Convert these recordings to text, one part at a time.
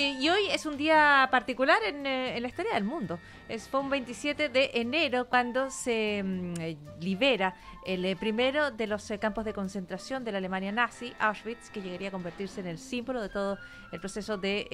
Y hoy es un día particular en la historia del mundo. Fue un 27 de enero cuando se libera el primero de los campos de concentración de la Alemania nazi, Auschwitz, que llegaría a convertirse en el símbolo de todo el proceso de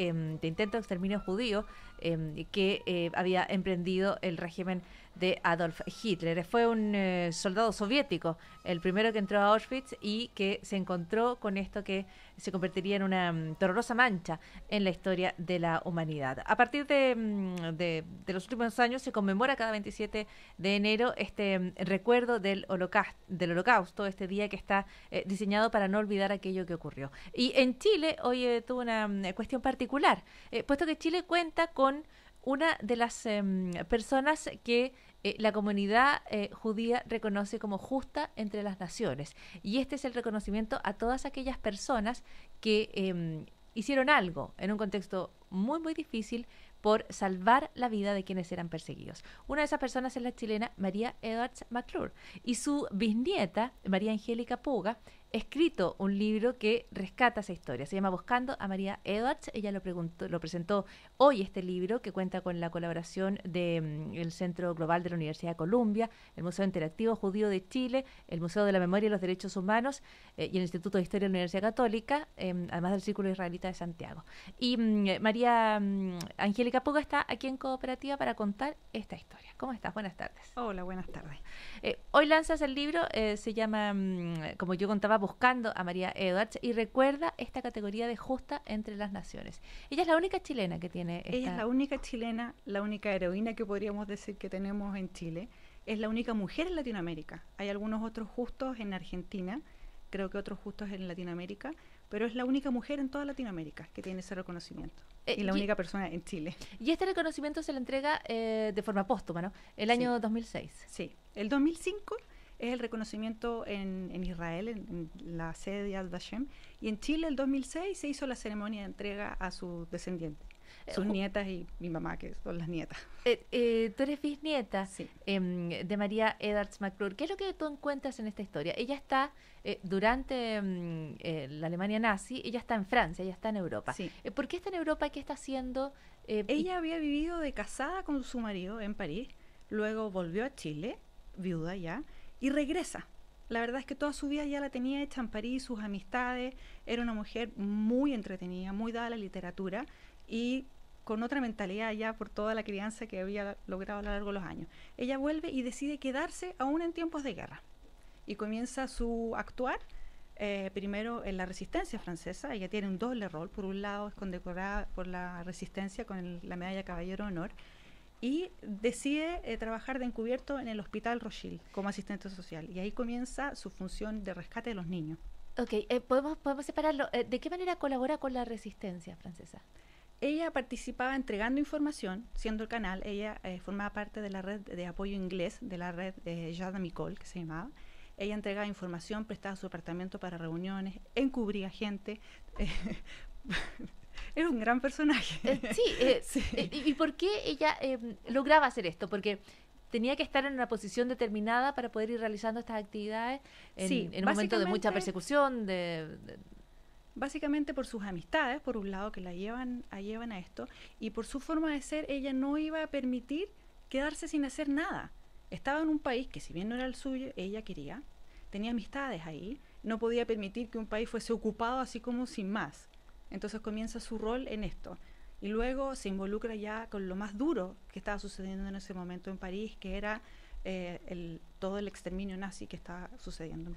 intento de exterminio judío que había emprendido el régimen de Adolf Hitler. Fue un soldado soviético el primero que entró a Auschwitz y que se encontró con esto que se convertiría en una dolorosa mancha en la historia de la humanidad. A partir de los últimos años se conmemora cada 27 de enero este recuerdo del holocausto, este día que está diseñado para no olvidar aquello que ocurrió. Y en Chile hoy tuvo una cuestión particular, puesto que Chile cuenta con una de las personas que la comunidad judía reconoce como justa entre las naciones. Y este es el reconocimiento a todas aquellas personas que hicieron algo en un contexto muy, muy difícil por salvar la vida de quienes eran perseguidos. Una de esas personas es la chilena María Edwards McClure y su bisnieta, María Angélica Puga, ha escrito un libro que rescata esa historia. Se llama Buscando a María Edwards. Ella lo presentó hoy este libro, que cuenta con la colaboración del Centro Global de la Universidad de Columbia, el Museo Interactivo Judío de Chile, el Museo de la Memoria y los Derechos Humanos y el Instituto de Historia de la Universidad Católica, además del Círculo Israelita de Santiago. Y María Angélica Puga está aquí en Cooperativa para contar esta historia. ¿Cómo estás? Buenas tardes. Hola, buenas tardes. Hoy lanzas el libro, se llama, como yo contaba, Buscando a María Edwards, y recuerda esta categoría de justa entre las naciones. Ella es la única chilena que tiene esta... Ella es la única chilena, la única heroína que podríamos decir que tenemos en Chile. Es la única mujer en Latinoamérica. Hay algunos otros justos en Argentina, creo que otros justos en Latinoamérica, pero es la única mujer en toda Latinoamérica que tiene ese reconocimiento. Y la única persona en Chile. Y este reconocimiento se le entrega de forma póstuma, ¿no? El año 2006. Sí, el 2005 es el reconocimiento en Israel, en la sede de Yad Vashem, y en Chile el 2006 se hizo la ceremonia de entrega a sus descendientes, sus nietas y mi mamá, que son las nietas. Tú eres bisnieta de María Edwards McClure. ¿Qué es lo que tú encuentras en esta historia? Ella está, durante la Alemania nazi, ella está en Francia, ella está en Europa. Sí. ¿Por qué está en Europa? ¿Qué está haciendo? Ella había vivido de casada con su marido en París, luego volvió a Chile, viuda ya, y regresa. La verdad es que toda su vida ya la tenía hecha en París, sus amistades, era una mujer muy entretenida, muy dada a la literatura y con otra mentalidad ya por toda la crianza que había logrado a lo largo de los años. Ella vuelve y decide quedarse aún en tiempos de guerra y comienza su actuar primero en la resistencia francesa. Ella tiene un doble rol. Por un lado es condecorada por la resistencia con la medalla Caballero de Honor, y decide trabajar de encubierto en el Hospital Rothschild como asistente social. Y ahí comienza su función de rescate de los niños. Ok, podemos separarlo. ¿De qué manera colabora con la resistencia francesa? Ella participaba entregando información, siendo el canal. Ella formaba parte de la red de apoyo inglés, de la red Jade Amicole, que se llamaba. Ella entregaba información, prestaba su apartamento para reuniones, encubría gente. Era un gran personaje. Sí. ¿Y por qué ella lograba hacer esto? Porque tenía que estar en una posición determinada para poder ir realizando estas actividades en un momento de mucha persecución. Básicamente por sus amistades, por un lado, que la llevan a esto, y por su forma de ser, ella no iba a permitir quedarse sin hacer nada. Estaba en un país que, si bien no era el suyo, ella quería, tenía amistades ahí, no podía permitir que un país fuese ocupado así como sin más. Entonces comienza su rol en esto. Y luego se involucra ya con lo más duro que estaba sucediendo en ese momento en París, que era todo el exterminio nazi que estaba sucediendo.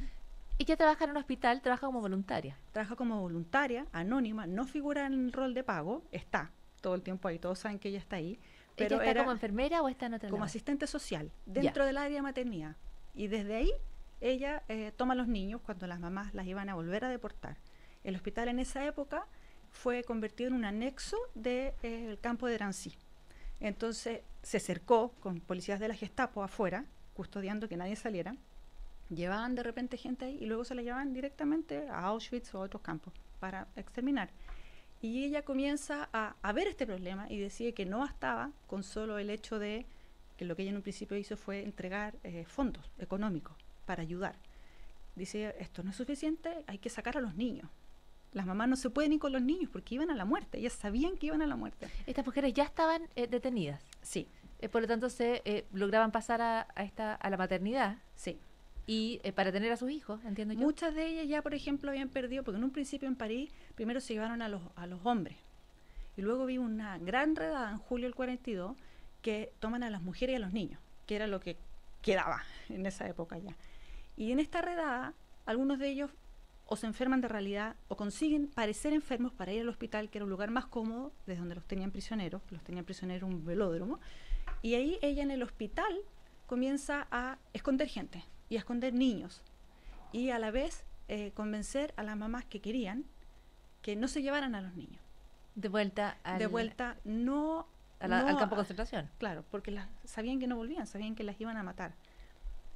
Ella trabaja en un hospital, trabaja como voluntaria. Trabaja como voluntaria, anónima, no figura en el rol de pago, está todo el tiempo ahí, todos saben que ella está ahí. Pero ¿Ella está como enfermera o está en otra como labor? Asistente social, dentro del área de maternidad. Y desde ahí ella toma a los niños cuando las mamás las iban a volver a deportar. El hospital en esa época fue convertido en un anexo del campo de Drancy. Entonces se cercó con policías de la Gestapo afuera, custodiando que nadie saliera. Llevaban de repente gente ahí y luego se la llevaban directamente a Auschwitz o a otros campos para exterminar. Y ella comienza a ver este problema y decide que no bastaba con solo el hecho de que lo que ella en un principio hizo fue entregar fondos económicos para ayudar. Dice, esto no es suficiente, hay que sacar a los niños. Las mamás no se pueden ir con los niños porque iban a la muerte. Ellas sabían que iban a la muerte. Estas mujeres ya estaban detenidas. Sí, Por lo tanto, se lograban pasar a la maternidad sí. y para tener a sus hijos, entiendo yo. Muchas de ellas ya, por ejemplo, habían perdido, porque en un principio en París, primero se llevaron a los hombres. Y luego vi una gran redada en julio del 42 que toman a las mujeres y a los niños, que era lo que quedaba en esa época ya. Y en esta redada, algunos de ellos o se enferman de realidad o consiguen parecer enfermos para ir al hospital, que era un lugar más cómodo, desde donde los tenían prisioneros en un velódromo. Y ahí ella en el hospital comienza a esconder gente y a esconder niños. Y a la vez convencer a las mamás que querían que no se llevaran a los niños. De vuelta al campo de concentración. Claro, porque sabían que no volvían, sabían que las iban a matar.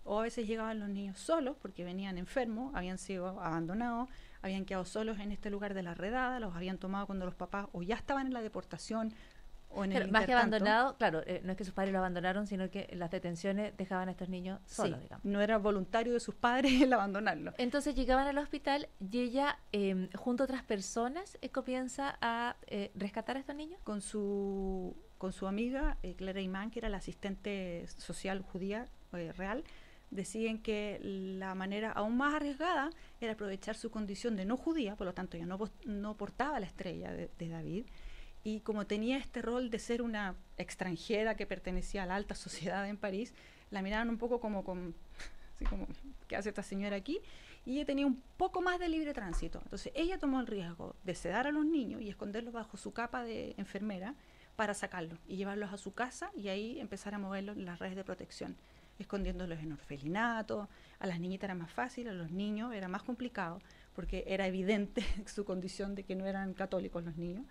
O a veces llegaban los niños solos porque venían enfermos, habían sido abandonados, habían quedado solos en este lugar de la redada, los habían tomado cuando los papás o ya estaban en la deportación o en el más que abandonado, claro, no es que sus padres lo abandonaron, sino que las detenciones dejaban a estos niños solos, digamos. No era voluntario de sus padres el abandonarlo. Entonces llegaban al hospital y ella, junto a otras personas, comienza a rescatar a estos niños. Con su amiga, Clara Imán, que era la asistente social judía real, decían que la manera aún más arriesgada era aprovechar su condición de no judía, por lo tanto ella no portaba la estrella de David, y como tenía este rol de ser una extranjera que pertenecía a la alta sociedad en París, la miraban un poco como ¿qué hace esta señora aquí? Y ella tenía un poco más de libre tránsito. Entonces ella tomó el riesgo de sedar a los niños y esconderlos bajo su capa de enfermera para sacarlos y llevarlos a su casa y ahí empezar a moverlos en las redes de protección, escondiéndolos en orfelinatos. A las niñitas era más fácil, a los niños era más complicado, porque era evidente su condición de que no eran católicos los niños.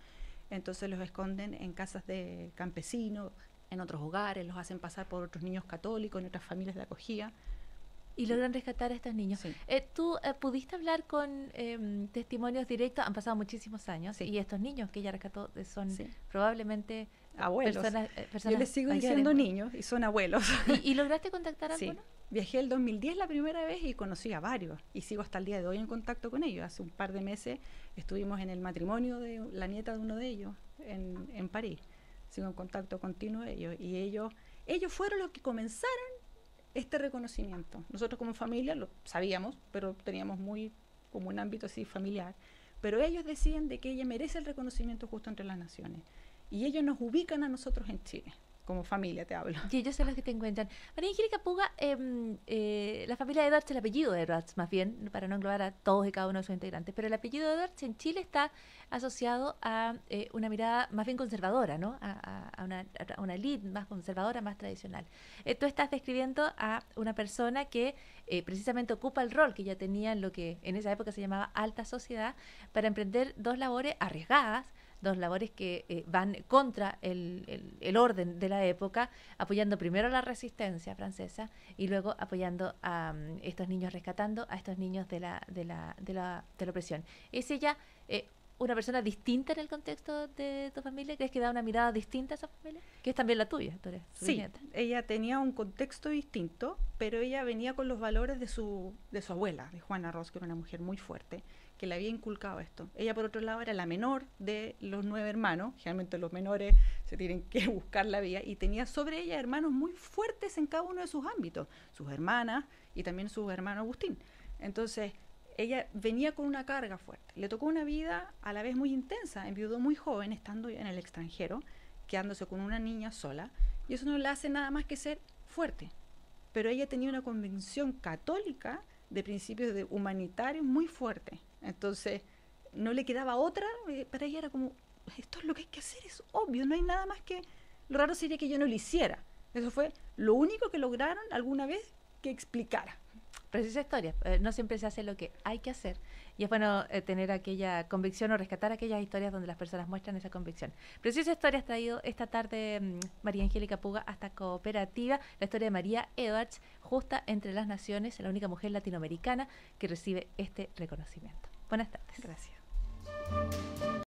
Entonces los esconden en casas de campesinos, en otros hogares, los hacen pasar por otros niños católicos, en otras familias de acogida. Y logran rescatar a estos niños. Sí. ¿Tú pudiste hablar con testimonios directos? Han pasado muchísimos años, y estos niños que ella rescató son probablemente abuelos. Personas Yo les sigo diciendo niños y son abuelos. ¿Y lograste contactar a alguno? Viajé el 2010 la primera vez y conocí a varios y sigo hasta el día de hoy en contacto con ellos. Hace un par de meses estuvimos en el matrimonio de la nieta de uno de ellos en París. Sigo en contacto continuo de ellos y ellos fueron los que comenzaron este reconocimiento. Nosotros como familia lo sabíamos, pero teníamos muy como un ámbito así familiar, pero ellos decían de que ella merece el reconocimiento justo entre las naciones y ellos nos ubican a nosotros en Chile. Como familia te hablo. Y ellos son los que te encuentran. María Angélica Puga, la familia de Edwards, el apellido de Edwards, más bien, para no englobar a todos y cada uno de sus integrantes, pero el apellido de Edwards en Chile está asociado a una mirada más bien conservadora, ¿no? A una elite más conservadora, más tradicional. Tú estás describiendo a una persona que precisamente ocupa el rol que ya tenía en lo que en esa época se llamaba alta sociedad, para emprender dos labores arriesgadas, dos labores que van contra el orden de la época, apoyando primero la resistencia francesa y luego apoyando a estos niños, rescatando a estos niños de la opresión. ¿Es ella una persona distinta en el contexto de tu familia? ¿Crees que da una mirada distinta a esa familia? Que es también la tuya, tú eres su nieta. Ella tenía un contexto distinto, pero ella venía con los valores de su abuela, de Juana Ros, que era una mujer muy fuerte, que le había inculcado esto. Ella, por otro lado, era la menor de los 9 hermanos. Generalmente los menores se tienen que buscar la vida, y tenía sobre ella hermanos muy fuertes en cada uno de sus ámbitos, sus hermanas y también su hermano Agustín. Entonces, ella venía con una carga fuerte. Le tocó una vida a la vez muy intensa, enviudó muy joven, estando en el extranjero, quedándose con una niña sola, y eso no le hace nada más que ser fuerte. Pero ella tenía una convicción católica de principios humanitarios muy fuerte. Entonces, no le quedaba otra, para ella era como, esto es lo que hay que hacer, es obvio, no hay nada más que... Lo raro sería que yo no lo hiciera. Eso fue lo único que lograron alguna vez que explicara. Precisa historia, no siempre se hace lo que hay que hacer, y es bueno tener aquella convicción o rescatar aquellas historias donde las personas muestran esa convicción. Precisa historia has traído esta tarde, María Angélica Puga, hasta Cooperativa, la historia de María Edwards, justa entre las naciones, la única mujer latinoamericana que recibe este reconocimiento. Buenas tardes. Gracias.